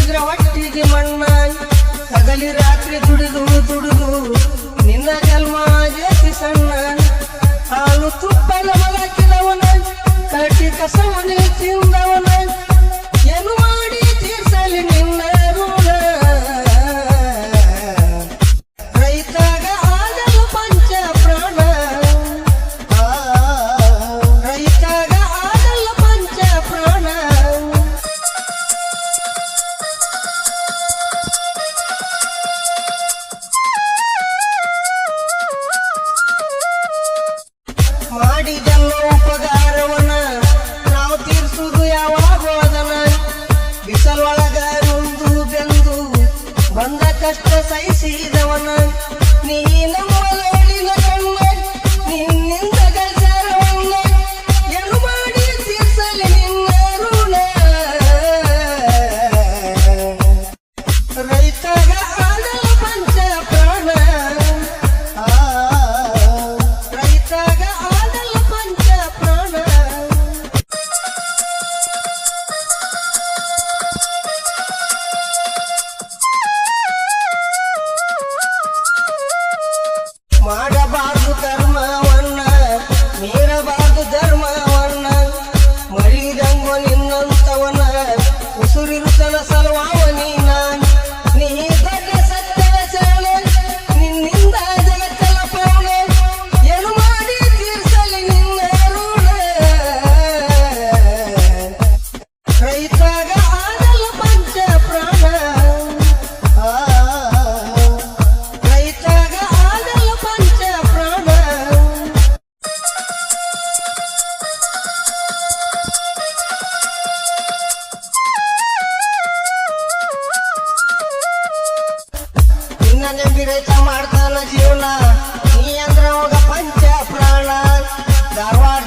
ತುಂಬಿದ್ರ ಹೊಟ್ಟಿಗೆ ಮಣ್ಣ ಹಗಲಿ ರಾತ್ರಿ ದುಡಿದು ದುಡಿದು ನಿನ್ನ ಜನ್ಮ ಜೇಸಿ ಸಣ್ಣ ಹಾಲು ತುಪ್ಪನ ಮಲಕಿದವನ ಕಟ್ಟಿ ಕಸವನೆ ತಿಂದವನ ಏನು ಮಾಡಿ ತೀರ್ಸಲಿ ನಿನ್ನ ಋಣ ರೈತಾಗ ಆಗಲು ಪಂಚ ಪ್ರಾಣ ರೈತಾಗ ಆಗಲ್ಲ ಪಂಚ ಪ್ರಾಣ ಮಾಡಿದಲ್ಲ ಉಪಕಾರವನ್ನ ನಾವು ತೀರ್ಸುದು ಯಾವಾಗ ಅದನ್ನ ಬಿಸಲೊಳಗ ನೊಂದು ಬೆಂದು ಬಂದ ಕಷ್ಟ ಸಹಿಸಿದವನ ನೀ ನಮ್ಮ ನೋಡಿನ ಕಣ್ಣ ನಿನ್ನಿಂದ ಗಜರವನ್ನ ಏನು ಮಾಡಿ ತೀರ್ಸಲಿ ನಿನ್ನ ಋಣ ರೈತಾಗ ಆಗಲ್ಲ ಪಂಚ ಪ್ರಾಣ ರೈತಾಗ ಆಗಲ್ಲ ಪಂಚ ಪ್ರಾಣ ಮಾಡಬಾರ್ದು ಕರ್ಮವನ್ನ ಮೀರಬಾರ್ದು ಧರ್ಮವನ್ನ ಮರಿದಂಗ ನಿನ್ನಂತವನ ಉಸುರಿರುತ್ತನ ಸಲುವ ನೀನ ನೀ ದೊಡ್ಡ ಸತ್ಯದ ಶರಣ ನಿನ್ನಿಂದ ಜಗತ್ತಲ ಪೌಣ ಏನು ಮಾಡಿ ತೀರ್ಸಲಿ ನಿನ್ನ ಋಣ ರೈತಾಗ ಆಗಲ್ಲ ಪಂಚ ಪ್ರಾಣ ರೈತಾಗ ಆಗಲ್ಲ ಪಂಚ ಪ್ರಾಣ ನಿನ್ನ ನಂಬಿ ರೈತ ಮಾಡ್ತಾನ ಜೀವನ ನೀ ಅಂದ್ರ ಹೋಗ ಪಂಚ ಪ್ರಾಣ ಧಾರವಾಡ